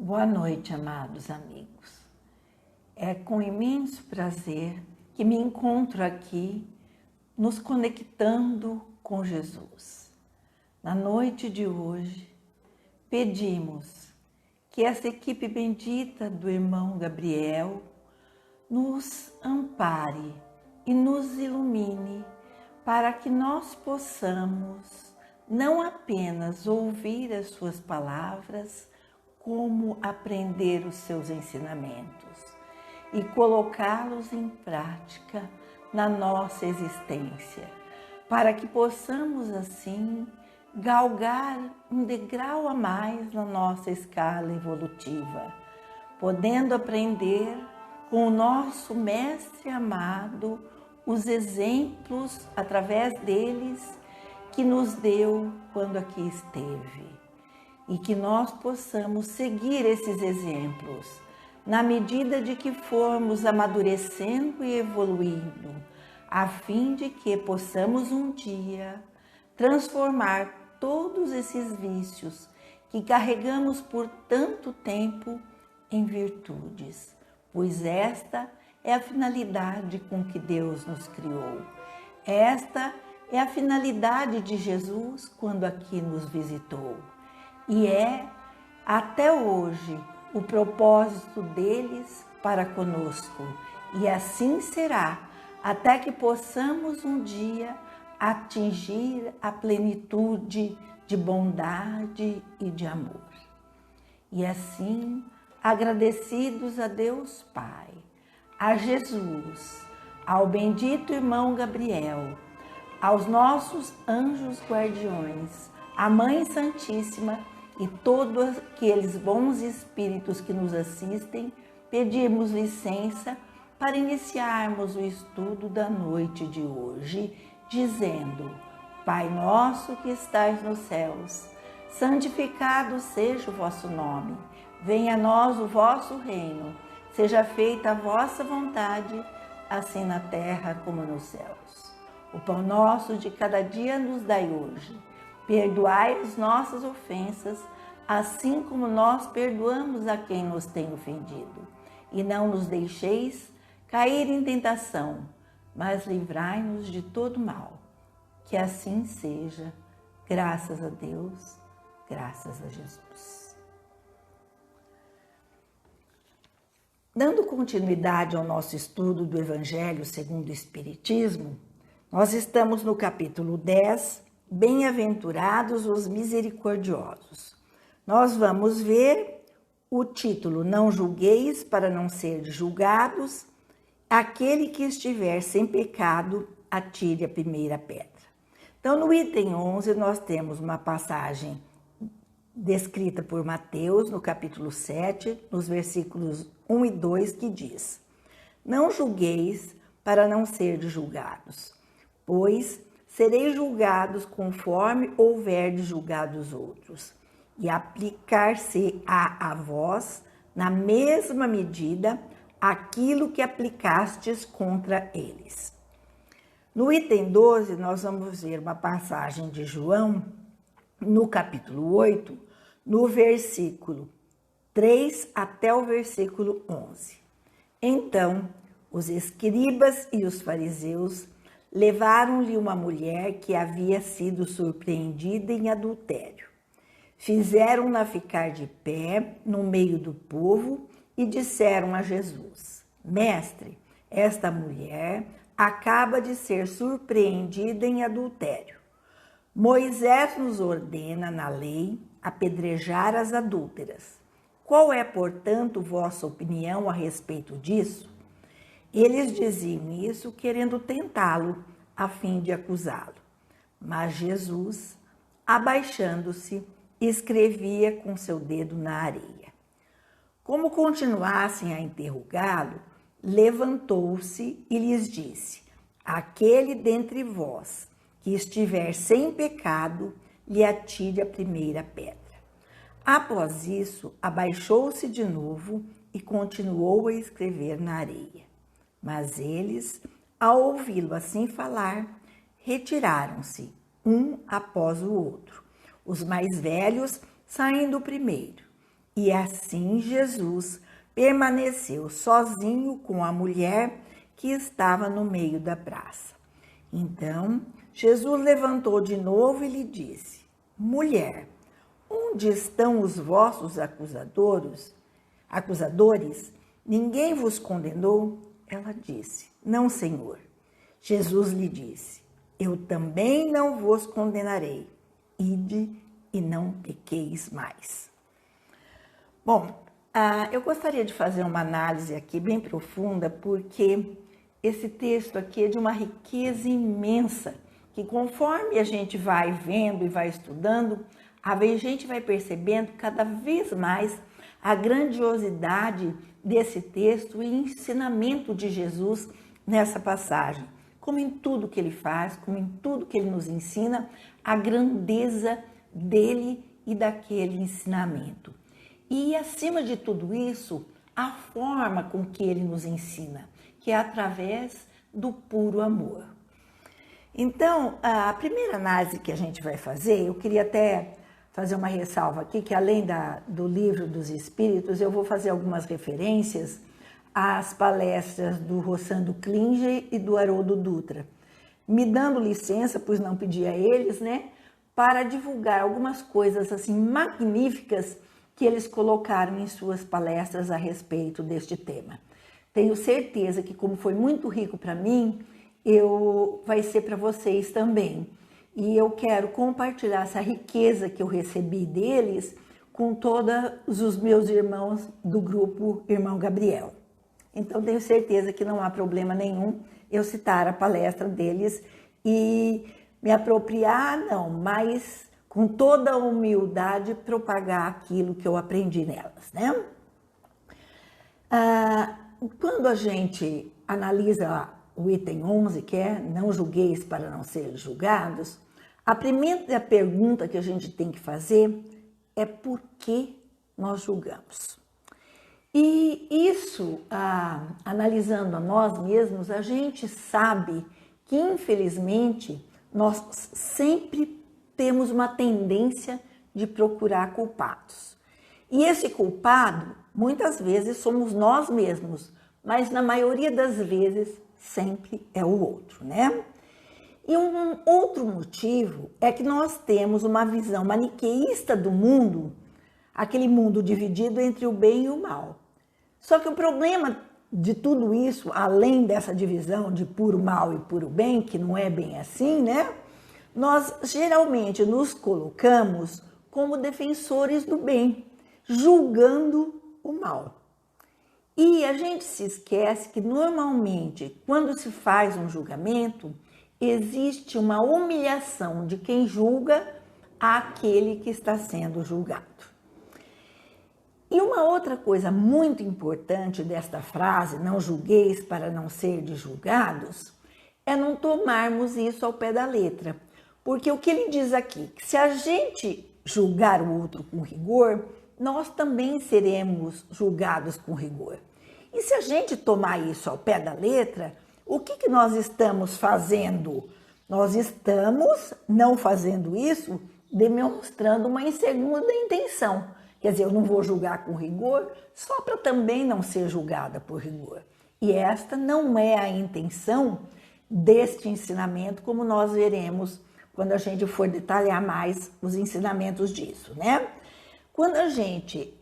Boa noite, amados amigos. É com imenso prazer que me encontro aqui, nos conectando com Jesus. Na noite de hoje, pedimos que essa equipe bendita do irmão Gabriel nos ampare e nos ilumine para que nós possamos não apenas ouvir as suas palavras, como aprender os seus ensinamentos e colocá-los em prática na nossa existência, para que possamos assim galgar um degrau a mais na nossa escala evolutiva, podendo aprender com o nosso Mestre amado os exemplos através deles que nos deu quando aqui esteve. E que nós possamos seguir esses exemplos na medida de que formos amadurecendo e evoluindo, a fim de que possamos um dia transformar todos esses vícios que carregamos por tanto tempo em virtudes, pois esta é a finalidade com que Deus nos criou. Esta é a finalidade de Jesus quando aqui nos visitou. E é, até hoje, o propósito deles para conosco. E assim será, até que possamos um dia atingir a plenitude de bondade e de amor. E assim, agradecidos a Deus Pai, a Jesus, ao bendito irmão Gabriel, aos nossos anjos guardiões, à Mãe Santíssima, e todos aqueles bons espíritos que nos assistem, pedimos licença para iniciarmos o estudo da noite de hoje, dizendo: Pai nosso que estais nos céus, santificado seja o vosso nome, venha a nós o vosso reino, seja feita a vossa vontade, assim na terra como nos céus. O pão nosso de cada dia nos dai hoje. Perdoai as nossas ofensas, assim como nós perdoamos a quem nos tem ofendido. E não nos deixeis cair em tentação, mas livrai-nos de todo mal. Que assim seja, graças a Deus, graças a Jesus. Dando continuidade ao nosso estudo do Evangelho segundo o Espiritismo, nós estamos no capítulo 10, Bem-aventurados os misericordiosos. Nós vamos ver o título: Não julgueis para não ser julgados. Aquele que estiver sem pecado, atire a primeira pedra. Então, no item 11, nós temos uma passagem descrita por Mateus, no capítulo 7, nos versículos 1 e 2, que diz: Não julgueis para não ser julgados, pois sereis julgados conforme houverdes julgado os outros, e aplicar-se-á a vós, na mesma medida, aquilo que aplicastes contra eles. No item 12, nós vamos ver uma passagem de João, no capítulo 8, no versículo 3 até o versículo 11. Então, os escribas e os fariseus levaram-lhe uma mulher que havia sido surpreendida em adultério. Fizeram-na ficar de pé no meio do povo e disseram a Jesus: Mestre, esta mulher acaba de ser surpreendida em adultério. Moisés nos ordena na lei apedrejar as adúlteras. Qual é, portanto, vossa opinião a respeito disso? Eles diziam isso querendo tentá-lo, a fim de acusá-lo. Mas Jesus, abaixando-se, escrevia com seu dedo na areia. Como continuassem a interrogá-lo, levantou-se e lhes disse: Aquele dentre vós que estiver sem pecado, lhe atire a primeira pedra. Após isso, abaixou-se de novo e continuou a escrever na areia. Mas eles, ao ouvi-lo assim falar, retiraram-se, um após o outro, os mais velhos saindo primeiro, E assim Jesus permaneceu sozinho com a mulher que estava no meio da praça. Então, Jesus levantou de novo e lhe disse: Mulher, onde estão os vossos acusadores? Ninguém vos condenou? Ela disse: Não, Senhor. Jesus lhe disse: Eu também não vos condenarei. Ide e não pequeis mais. Bom, eu gostaria de fazer uma análise aqui bem profunda, porque esse texto aqui é de uma riqueza imensa, que conforme a gente vai vendo e vai estudando, a gente vai percebendo cada vez mais a grandiosidade desse texto e ensinamento de Jesus nessa passagem. Como em tudo que ele faz, como em tudo que ele nos ensina, a grandeza dele e daquele ensinamento. E, acima de tudo isso, a forma com que ele nos ensina, que é através do puro amor. Então, a primeira análise que a gente vai fazer, eu queria até fazer uma ressalva aqui, que além do Livro dos Espíritos, eu vou fazer algumas referências às palestras do Rossando Klinger e do Haroldo Dutra, me dando licença, pois não pedi a eles, né, para divulgar algumas coisas assim magníficas que eles colocaram em suas palestras a respeito deste tema. Tenho certeza que, como foi muito rico para mim, vai ser para vocês também. E eu quero compartilhar essa riqueza que eu recebi deles com todos os meus irmãos do grupo Irmão Gabriel. Então, tenho certeza que não há problema nenhum eu citar a palestra deles e me apropriar, não, mas com toda a humildade propagar aquilo que eu aprendi nelas, né? Quando a gente analisa o item 11, que é não julgueis para não ser julgados, a primeira pergunta que a gente tem que fazer é por que nós julgamos. E isso, analisando a nós mesmos, a gente sabe que, infelizmente, nós sempre temos uma tendência de procurar culpados. E esse culpado, muitas vezes, somos nós mesmos, mas na maioria das vezes, sempre é o outro, né? E um outro motivo é que nós temos uma visão maniqueísta do mundo, aquele mundo dividido entre o bem e o mal. Só que o problema de tudo isso, além dessa divisão de puro mal e puro bem, que não é bem assim, né? Nós geralmente nos colocamos como defensores do bem, julgando o mal. E a gente se esquece que normalmente, quando se faz um julgamento, existe uma humilhação de quem julga àquele que está sendo julgado. E uma outra coisa muito importante desta frase, não julgueis para não ser julgados, é não tomarmos isso ao pé da letra. Porque o que ele diz aqui, que se a gente julgar o outro com rigor, nós também seremos julgados com rigor. E se a gente tomar isso ao pé da letra, o que nós estamos fazendo? Nós estamos, não fazendo isso, demonstrando uma insegunda intenção. Quer dizer, eu não vou julgar com rigor só para também não ser julgada por rigor. E esta não é a intenção deste ensinamento, como nós veremos quando a gente for detalhar mais os ensinamentos disso, né? Quando a gente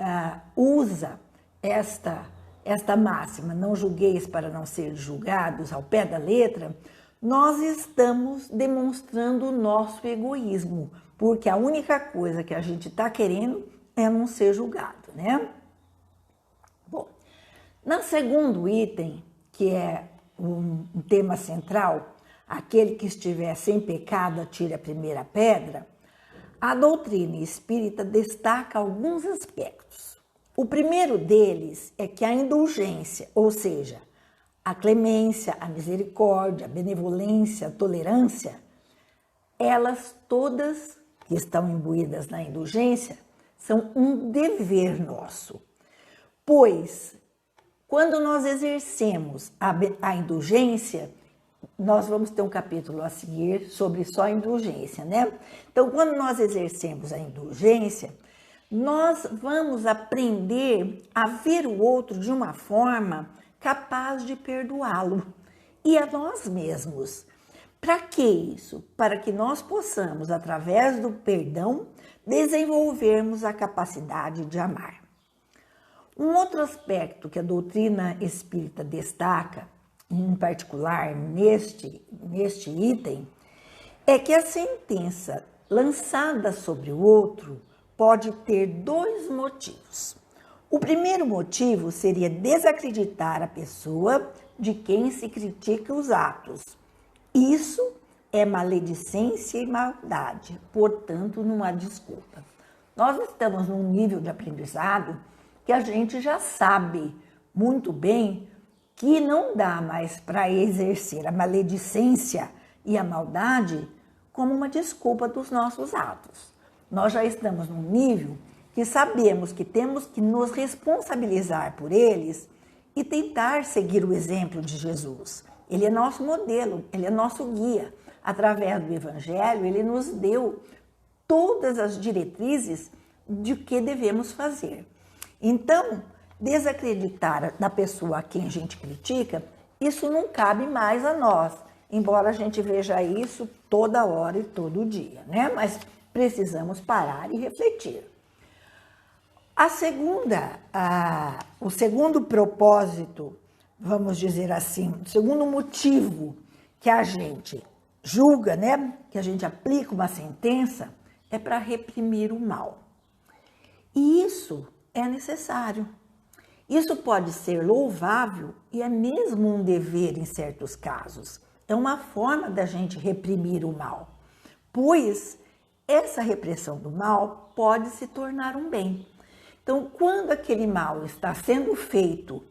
usa esta máxima, não julgueis para não ser julgados, ao pé da letra, nós estamos demonstrando o nosso egoísmo, porque a única coisa que a gente está querendo é não ser julgado, né? Bom, no segundo item, que é um tema central, aquele que estiver sem pecado atire a primeira pedra, a doutrina espírita destaca alguns aspectos. O primeiro deles é que a indulgência, ou seja, a clemência, a misericórdia, a benevolência, a tolerância, elas todas que estão imbuídas na indulgência, são um dever nosso. Pois, quando nós exercemos a indulgência, nós vamos ter um capítulo a seguir sobre só a indulgência, né? Então, quando nós exercemos a indulgência, nós vamos aprender a ver o outro de uma forma capaz de perdoá-lo e a nós mesmos. Para que isso? Para que nós possamos, através do perdão, desenvolvermos a capacidade de amar. Um outro aspecto que a doutrina espírita destaca, em particular neste item, é que a sentença lançada sobre o outro pode ter dois motivos. O primeiro motivo seria desacreditar a pessoa de quem se critica os atos. Isso é maledicência e maldade, portanto, não há desculpa. Nós estamos num nível de aprendizado que a gente já sabe muito bem que não dá mais para exercer a maledicência e a maldade como uma desculpa dos nossos atos. Nós já estamos num nível que sabemos que temos que nos responsabilizar por eles e tentar seguir o exemplo de Jesus. Ele é nosso modelo, ele é nosso guia. Através do Evangelho, ele nos deu todas as diretrizes de o que devemos fazer. Então, desacreditar da pessoa a quem a gente critica, isso não cabe mais a nós, embora a gente veja isso toda hora e todo dia, né? Mas precisamos parar e refletir. O segundo propósito, vamos dizer assim, o segundo motivo que a gente julga, né, que a gente aplica uma sentença, é para reprimir o mal. E isso é necessário. Isso pode ser louvável e é mesmo um dever em certos casos. É uma forma da gente reprimir o mal, pois essa repressão do mal pode se tornar um bem. Então, quando aquele mal está sendo feito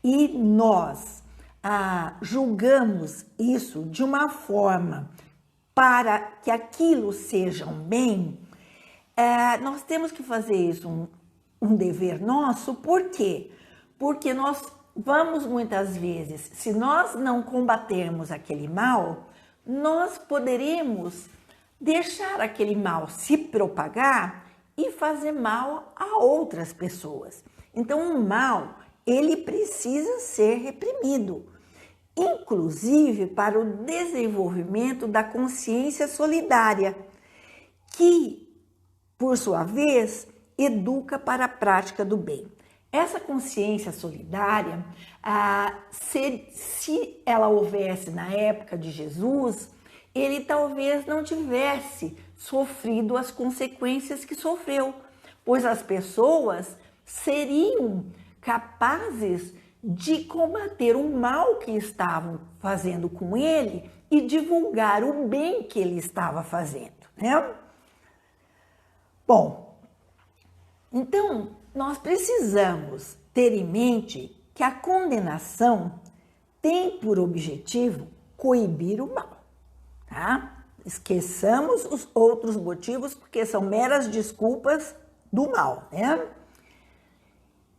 e nós julgamos isso de uma forma para que aquilo seja um bem, nós temos que fazer isso um dever nosso. Por quê? Porque nós vamos muitas vezes, se nós não combatermos aquele mal, nós poderemos deixar aquele mal se propagar e fazer mal a outras pessoas. Então, o mal, ele precisa ser reprimido, inclusive para o desenvolvimento da consciência solidária, que, por sua vez, educa para a prática do bem. Essa consciência solidária, se ela houvesse na época de Jesus, ele talvez não tivesse sofrido as consequências que sofreu, pois as pessoas seriam capazes de combater o mal que estavam fazendo com ele e divulgar o bem que ele estava fazendo, né? Bom, então nós precisamos ter em mente que a condenação tem por objetivo coibir o mal, tá? Esqueçamos os outros motivos, porque são meras desculpas do mal, né?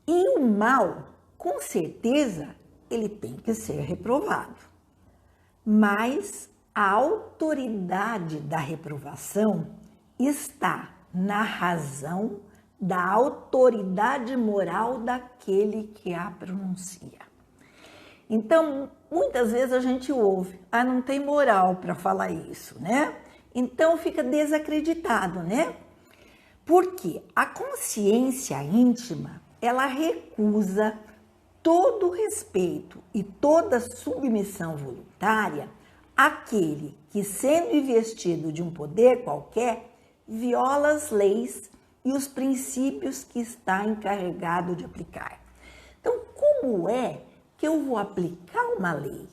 E o mal, com certeza, ele tem que ser reprovado. Mas a autoridade da reprovação está na razão da autoridade moral daquele que a pronuncia. Então, muitas vezes a gente ouve, não tem moral para falar isso, né? Então fica desacreditado, né? Porque a consciência íntima, ela recusa todo respeito e toda submissão voluntária àquele que, sendo investido de um poder qualquer, viola as leis e os princípios que está encarregado de aplicar. Então, como é que eu vou aplicar uma lei?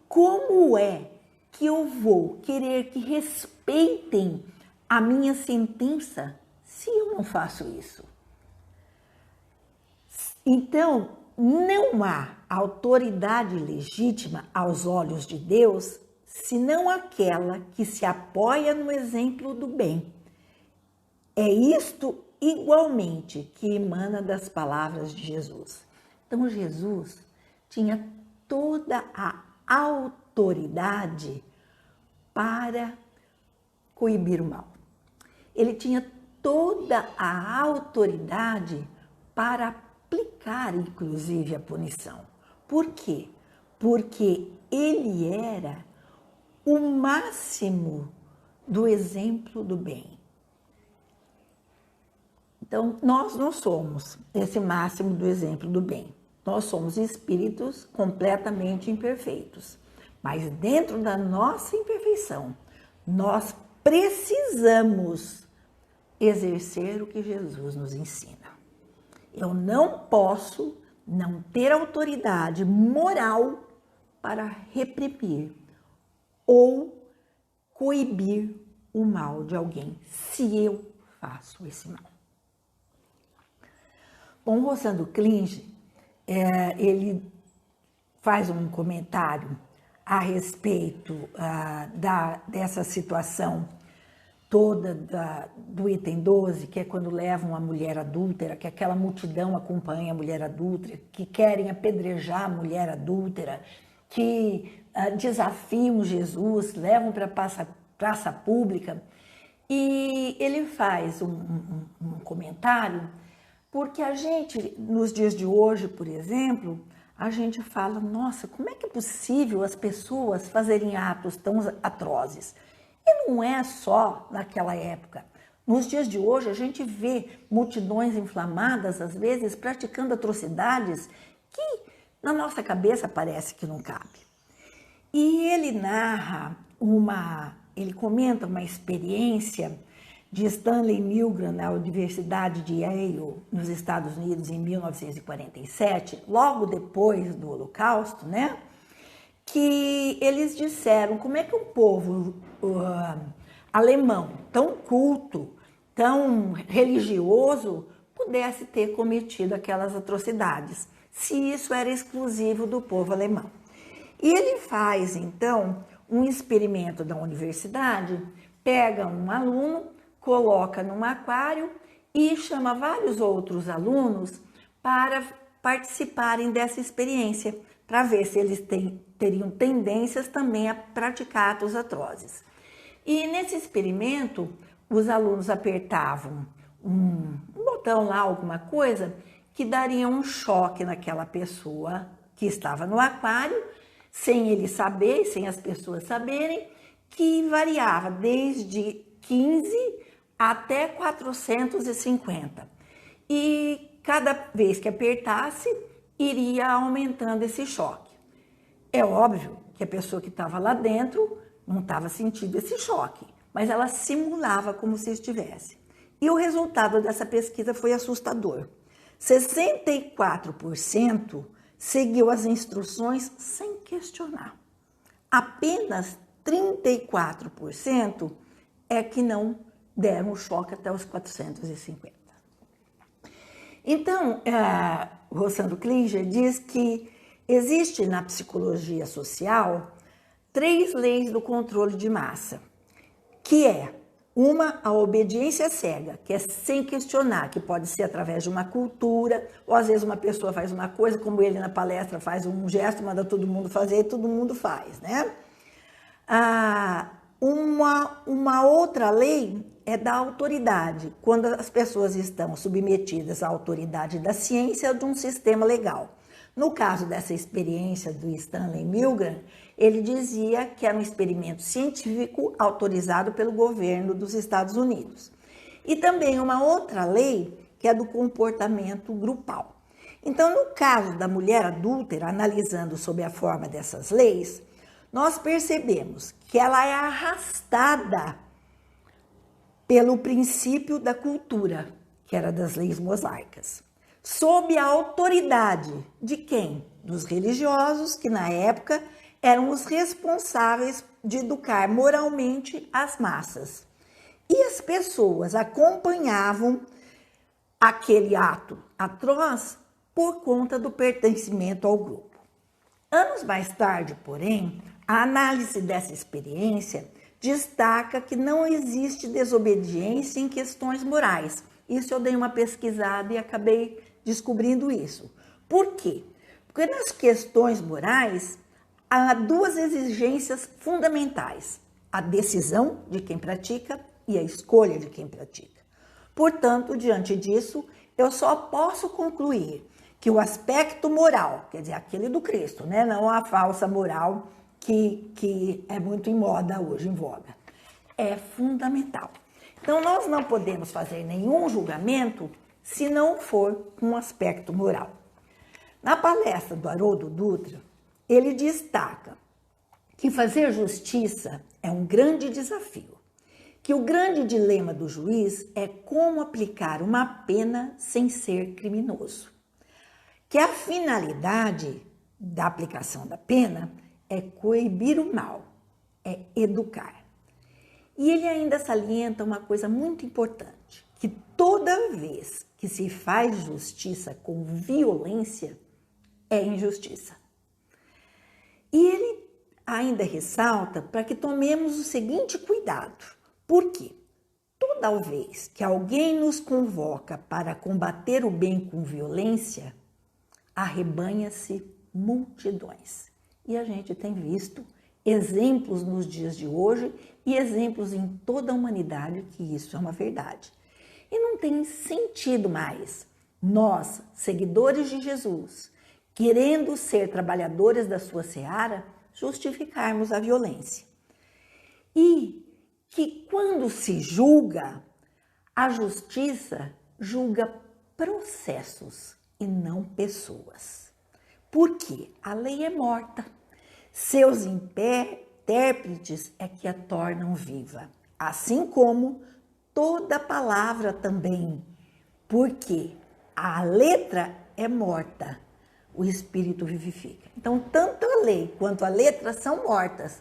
Como é que eu vou querer que respeitem a minha sentença se eu não faço isso? Então, não há autoridade legítima aos olhos de Deus senão aquela que se apoia no exemplo do bem. É isto igualmente que emana das palavras de Jesus. Então, Jesus tinha toda a autoridade para coibir o mal. Ele tinha toda a autoridade para aplicar, inclusive, a punição. Por quê? Porque ele era o máximo do exemplo do bem. Então, nós não somos esse máximo do exemplo do bem. Nós somos espíritos completamente imperfeitos. Mas dentro da nossa imperfeição, nós precisamos exercer o que Jesus nos ensina. Eu não posso não ter autoridade moral para reprimir ou coibir o mal de alguém, se eu faço esse mal. Bom, Rosando Klinge, ele faz um comentário a respeito dessa situação toda do item 12, que é quando levam a mulher adúltera, que aquela multidão acompanha a mulher adúltera, que querem apedrejar a mulher adúltera, que desafiam Jesus, levam para a praça pública. E ele faz um comentário, porque a gente, nos dias de hoje, por exemplo, a gente fala, nossa, como é que é possível as pessoas fazerem atos tão atrozes? E não é só naquela época. Nos dias de hoje, a gente vê multidões inflamadas, às vezes, praticando atrocidades que na nossa cabeça parece que não cabe. E ele ele comenta uma experiência de Stanley Milgram na Universidade de Yale, nos Estados Unidos, em 1947, logo depois do Holocausto, né? Que eles disseram como é que um povo alemão tão culto, tão religioso, pudesse ter cometido aquelas atrocidades, se isso era exclusivo do povo alemão. E ele faz, então, um experimento da universidade, pega um aluno, coloca num aquário e chama vários outros alunos para participarem dessa experiência, para ver se eles teriam tendências também a praticar atos atrozes. E nesse experimento, os alunos apertavam um botão lá, alguma coisa, que daria um choque naquela pessoa que estava no aquário, sem ele saber, sem as pessoas saberem, que variava desde 15 até 450. E cada vez que apertasse, iria aumentando esse choque. É óbvio que a pessoa que estava lá dentro não estava sentindo esse choque, mas ela simulava como se estivesse. E o resultado dessa pesquisa foi assustador. 64% seguiu as instruções sem questionar. Apenas 34% é que não deram o choque até os 450. Então, Rosando Klinge diz que existe na psicologia social 3 leis do controle de massa, que é a obediência cega, que é sem questionar, que pode ser através de uma cultura, ou às vezes uma pessoa faz uma coisa, como ele na palestra faz um gesto, manda todo mundo fazer e todo mundo faz, né? Uma outra lei é da autoridade, quando as pessoas estão submetidas à autoridade da ciência ou de um sistema legal. No caso dessa experiência do Stanley Milgram, ele dizia que era um experimento científico autorizado pelo governo dos Estados Unidos. E também uma outra lei, que é do comportamento grupal. Então, no caso da mulher adúltera, analisando sob a forma dessas leis, nós percebemos que ela é arrastada pelo princípio da cultura, que era das leis mosaicas, sob a autoridade de quem? Dos religiosos, que na época eram os responsáveis de educar moralmente as massas. E as pessoas acompanhavam aquele ato atroz por conta do pertencimento ao grupo. Anos mais tarde, porém, a análise dessa experiência destaca que não existe desobediência em questões morais. Isso eu dei uma pesquisada e acabei descobrindo isso. Por quê? Porque nas questões morais há 2 exigências fundamentais: a decisão de quem pratica e a escolha de quem pratica. Portanto, diante disso, eu só posso concluir que o aspecto moral, quer dizer, aquele do Cristo, né? Não a falsa moral que é muito em moda hoje, em voga, é fundamental. Então, nós não podemos fazer nenhum julgamento se não for um aspecto moral. Na palestra do Haroldo Dutra, ele destaca que fazer justiça é um grande desafio, que o grande dilema do juiz é como aplicar uma pena sem ser criminoso, que a finalidade da aplicação da pena é coibir o mal, é educar. E ele ainda salienta uma coisa muito importante, que toda vez que se faz justiça com violência, é injustiça. E ele ainda ressalta para que tomemos o seguinte cuidado, porque toda vez que alguém nos convoca para combater o bem com violência, arrebanha-se multidões. E a gente tem visto exemplos nos dias de hoje e exemplos em toda a humanidade que isso é uma verdade. E não tem sentido mais nós, seguidores de Jesus, querendo ser trabalhadores da sua seara, justificarmos a violência. E que quando se julga, a justiça julga processos e não pessoas. Porque a lei é morta. Seus intérpretes é que a tornam viva, assim como toda palavra também, porque a letra é morta, o espírito vivifica. Então, tanto a lei quanto a letra são mortas.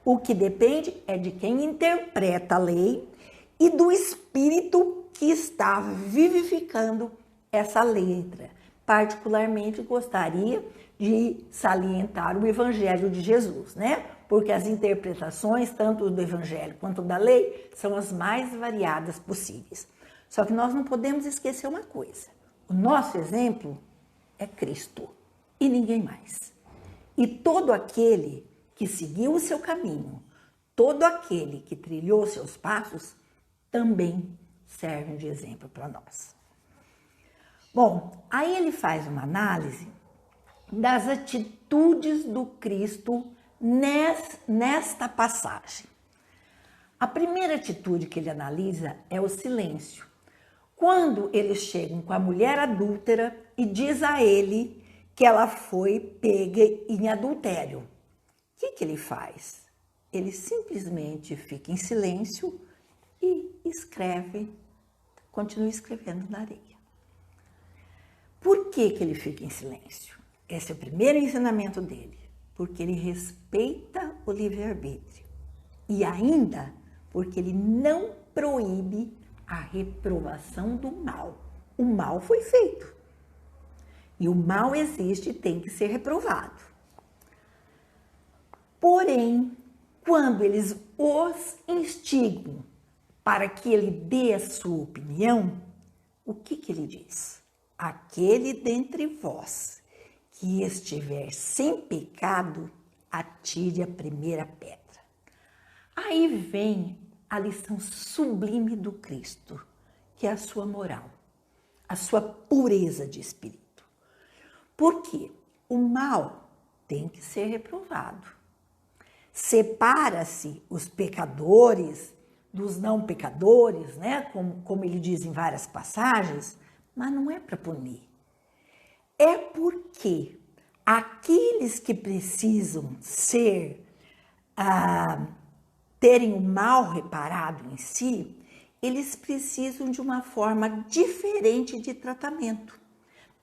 O que depende é de quem interpreta a lei e do espírito que está vivificando essa letra. Particularmente gostaria de salientar o Evangelho de Jesus, né? Porque as interpretações, tanto do Evangelho quanto da lei, são as mais variadas possíveis. Só que nós não podemos esquecer uma coisa. O nosso exemplo é Cristo e ninguém mais. E todo aquele que seguiu o seu caminho, todo aquele que trilhou seus passos, também serve de exemplo para nós. Bom, aí ele faz uma análise das atitudes do Cristo nesta passagem. A primeira atitude que ele analisa é o silêncio. Quando eles chegam com a mulher adúltera e diz a ele que ela foi pega em adultério, o que ele faz? Ele simplesmente fica em silêncio e continua escrevendo na areia. Por que ele fica em silêncio? Esse é o primeiro ensinamento dele, porque ele respeita o livre-arbítrio e ainda porque ele não proíbe a reprovação do mal. O mal foi feito e o mal existe e tem que ser reprovado. Porém, quando eles os instigam para que ele dê a sua opinião, o que ele diz? Aquele dentre vós que estiver sem pecado, atire a primeira pedra. Aí vem a lição sublime do Cristo, que é a sua moral, a sua pureza de espírito. Porque o mal tem que ser reprovado. Separa-se os pecadores dos não pecadores, né? Como ele diz em várias passagens, mas não é para punir. É porque aqueles que precisam terem o mal reparado em si, eles precisam de uma forma diferente de tratamento,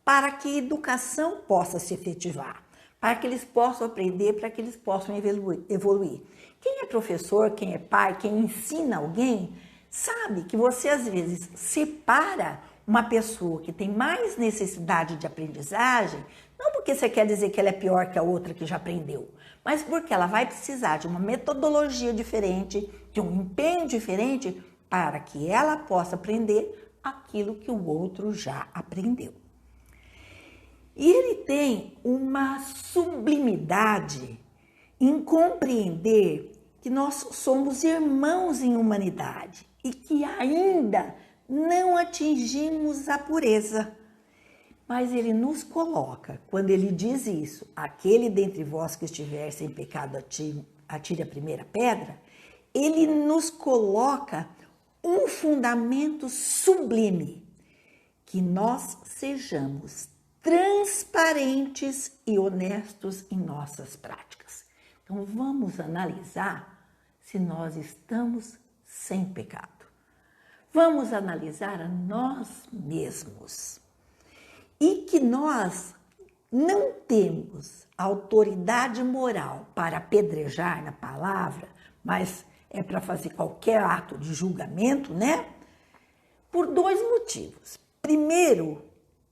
para que a educação possa se efetivar, para que eles possam aprender, para que eles possam evoluir. Quem é professor, quem é pai, quem ensina alguém, sabe que você às vezes separa uma pessoa que tem mais necessidade de aprendizagem, não porque você quer dizer que ela é pior que a outra que já aprendeu, mas porque ela vai precisar de uma metodologia diferente, de um empenho diferente, para que ela possa aprender aquilo que o outro já aprendeu. E ele tem uma sublimidade em compreender que nós somos irmãos em humanidade e que ainda não atingimos a pureza. Mas ele nos coloca, quando ele diz isso, aquele dentre vós que estiver sem pecado atire a primeira pedra, ele nos coloca um fundamento sublime, que nós sejamos transparentes e honestos em nossas práticas. Então vamos analisar se nós estamos sem pecado. Vamos analisar a nós mesmos. E que nós não temos autoridade moral para apedrejar na palavra, mas é para fazer qualquer ato de julgamento, né? Por dois motivos. Primeiro,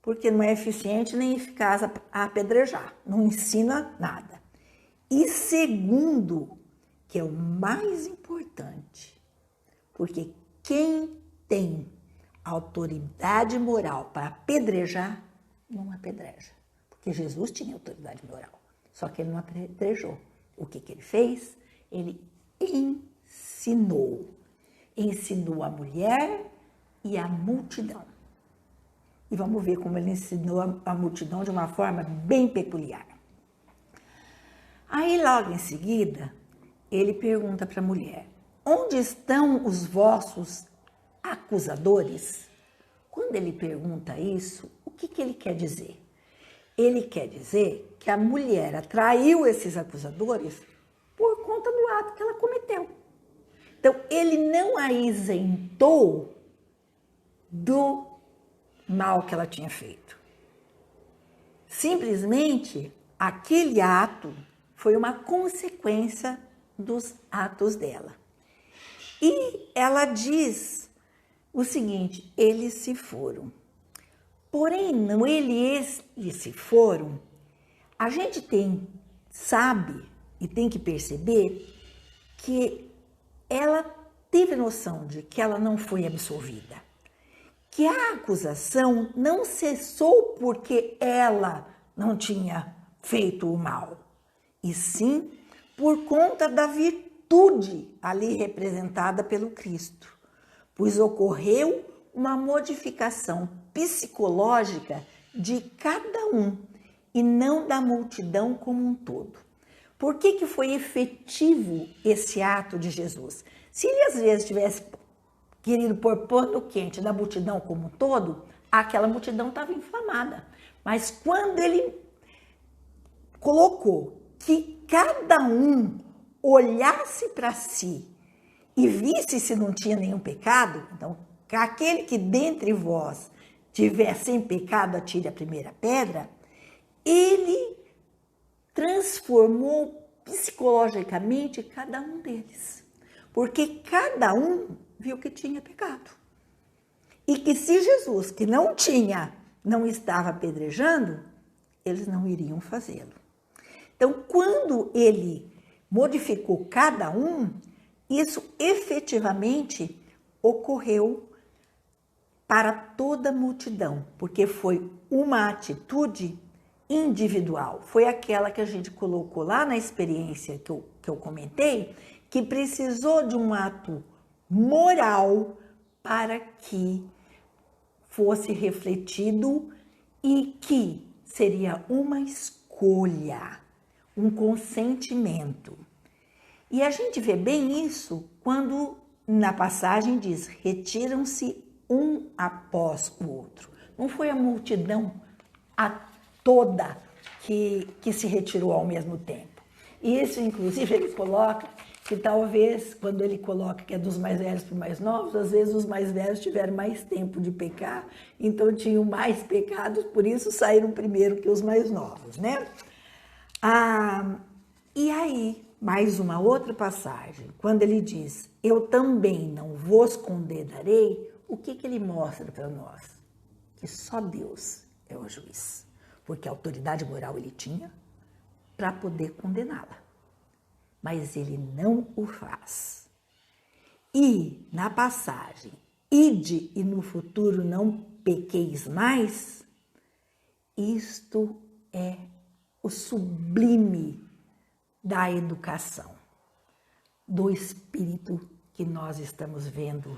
porque não é eficiente nem eficaz a apedrejar, não ensina nada. E segundo, que é o mais importante, porque quem tem autoridade moral para apedrejar, não apedreja. Porque Jesus tinha autoridade moral, só que ele não apedrejou. O que ele fez? Ele ensinou. Ensinou a mulher e a multidão. E vamos ver como ele ensinou a multidão de uma forma bem peculiar. Aí, logo em seguida, ele pergunta para a mulher: onde estão os vossos acusadores? Quando ele pergunta isso, o que ele quer dizer? Ele quer dizer que a mulher atraiu esses acusadores por conta do ato que ela cometeu. Então, ele não a isentou do mal que ela tinha feito. Simplesmente, aquele ato foi uma consequência dos atos dela. E ela diz o seguinte: eles se foram. Porém, não eles se foram. A gente sabe e tem que perceber que ela teve noção de que ela não foi absolvida. Que a acusação não cessou porque ela não tinha feito o mal, e sim por conta da virtude ali representada pelo Cristo, pois ocorreu uma modificação psicológica de cada um e não da multidão como um todo. Por que foi efetivo esse ato de Jesus? Se ele às vezes tivesse querido pôr pano quente da multidão como um todo, aquela multidão estava inflamada. Mas quando ele colocou que cada um olhasse para si e visse se não tinha nenhum pecado, então, aquele que dentre vós tiver sem pecado, atire a primeira pedra, ele transformou psicologicamente cada um deles. Porque cada um viu que tinha pecado. E que se Jesus, que não estava apedrejando, eles não iriam fazê-lo. Então, quando ele modificou cada um, isso efetivamente ocorreu para toda a multidão, porque foi uma atitude individual. Foi aquela que a gente colocou lá na experiência que eu comentei, que precisou de um ato moral para que fosse refletido e que seria uma escolha, um consentimento. E a gente vê bem isso quando na passagem diz: retiram-se um após o outro. Não foi a multidão toda que se retirou ao mesmo tempo. Isso, inclusive, ele coloca que talvez, quando ele coloca que é dos mais velhos para os mais novos, às vezes os mais velhos tiveram mais tempo de pecar, então tinham mais pecados, por isso saíram primeiro que os mais novos, né? E aí, mais uma outra passagem, quando ele diz: eu também não vos condenarei, o que ele mostra para nós? Que só Deus é o juiz, porque a autoridade moral ele tinha para poder condená-la, mas ele não o faz. E na passagem, ide e no futuro não pequeis mais, isto é o sublime da educação, do espírito que nós estamos vendo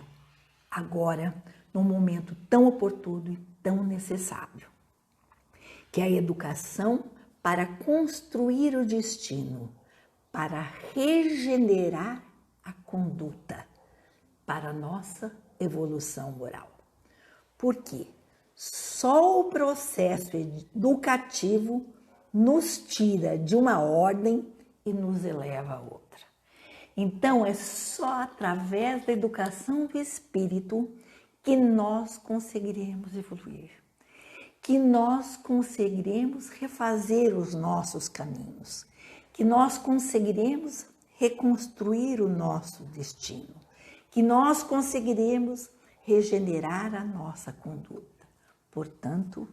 agora num momento tão oportuno e tão necessário, que é a educação para construir o destino, para regenerar a conduta, para a nossa evolução moral. Por quê? Só o processo educativo nos tira de uma ordem e nos eleva a outra. Então, é só através da educação do espírito que nós conseguiremos evoluir, que nós conseguiremos refazer os nossos caminhos, que nós conseguiremos reconstruir o nosso destino, que nós conseguiremos regenerar a nossa conduta. Portanto,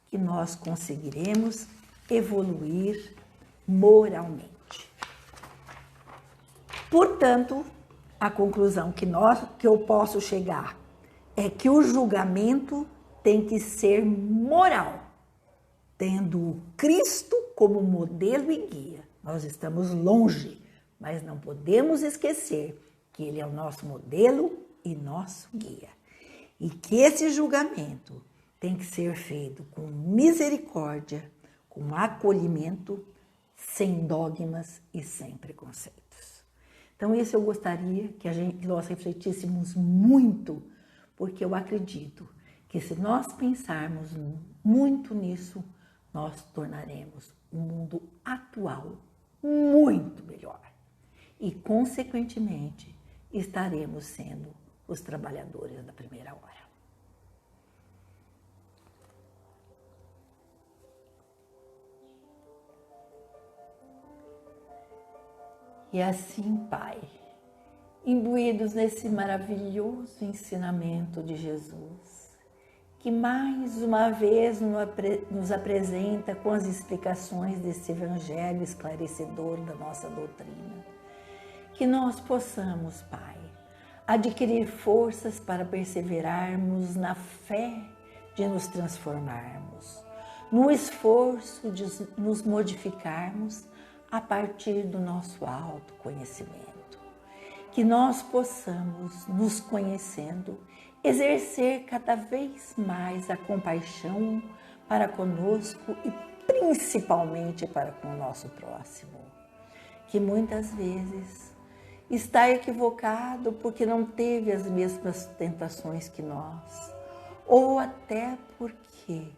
que nós conseguiremos evoluir moralmente. Portanto, a conclusão que eu posso chegar é que o julgamento tem que ser moral, tendo o Cristo como modelo e guia. Nós estamos longe, mas não podemos esquecer que Ele é o nosso modelo e nosso guia. E que esse julgamento tem que ser feito com misericórdia, com acolhimento, sem dogmas e sem preconceitos. Então, isso eu gostaria que nós refletíssemos muito, porque eu acredito que se nós pensarmos muito nisso, nós tornaremos o mundo atual muito melhor. E, consequentemente, estaremos sendo os trabalhadores da primeira hora. E assim, Pai, imbuídos nesse maravilhoso ensinamento de Jesus, que mais uma vez nos apresenta com as explicações desse evangelho esclarecedor da nossa doutrina, que nós possamos, Pai, adquirir forças para perseverarmos na fé de nos transformarmos, no esforço de nos modificarmos a partir do nosso autoconhecimento. Que nós possamos, nos conhecendo, exercer cada vez mais a compaixão para conosco e principalmente para com o nosso próximo, que muitas vezes está equivocado porque não teve as mesmas tentações que nós, ou até porque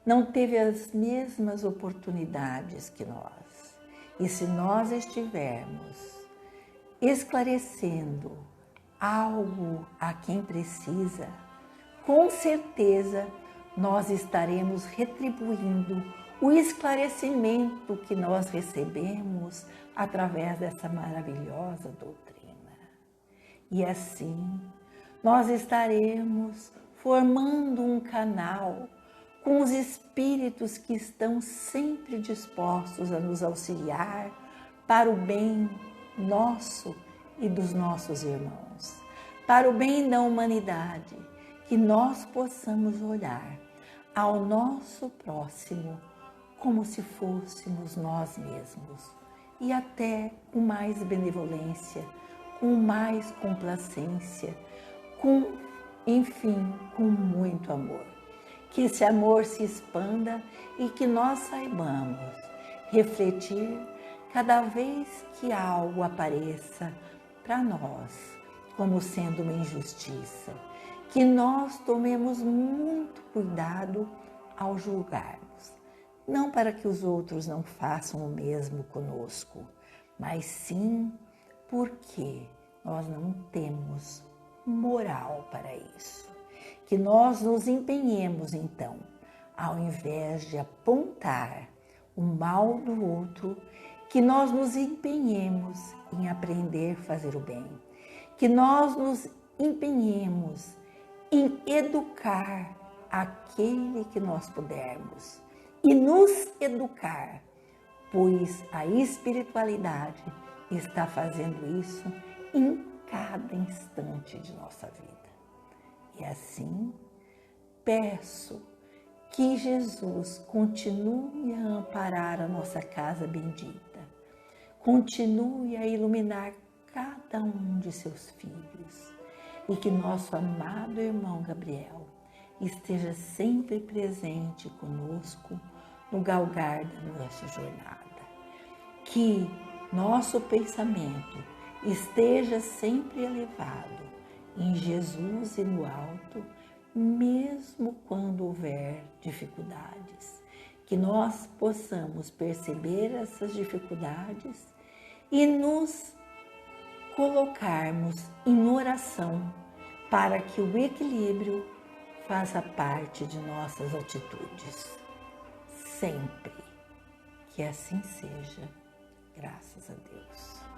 não teve as mesmas oportunidades que nós. E se nós estivermos esclarecendo algo a quem precisa, com certeza nós estaremos retribuindo o esclarecimento que nós recebemos através dessa maravilhosa doutrina. E assim, nós estaremos formando um canal com os espíritos que estão sempre dispostos a nos auxiliar para o bem nosso e dos nossos irmãos, para o bem da humanidade, que nós possamos olhar ao nosso próximo como se fôssemos nós mesmos e até com mais benevolência, com mais complacência, enfim, com muito amor. Que esse amor se expanda e que nós saibamos refletir cada vez que algo apareça para nós como sendo uma injustiça, que nós tomemos muito cuidado ao julgarmos, não para que os outros não façam o mesmo conosco, mas sim porque nós não temos moral para isso. Que nós nos empenhemos, então, ao invés de apontar o mal do outro, que nós nos empenhemos em aprender a fazer o bem, que nós nos empenhemos em educar aquele que nós pudermos e nos educar, pois a espiritualidade está fazendo isso em cada instante de nossa vida. E assim, peço que Jesus continue a amparar a nossa casa bendita, continue a iluminar cada um de seus filhos e que nosso amado irmão Gabriel esteja sempre presente conosco no galgar da nossa jornada. Que nosso pensamento esteja sempre elevado em Jesus e no alto, mesmo quando houver dificuldades. Que nós possamos perceber essas dificuldades e nos colocarmos em oração para que o equilíbrio faça parte de nossas atitudes. Sempre. Que assim seja. Graças a Deus.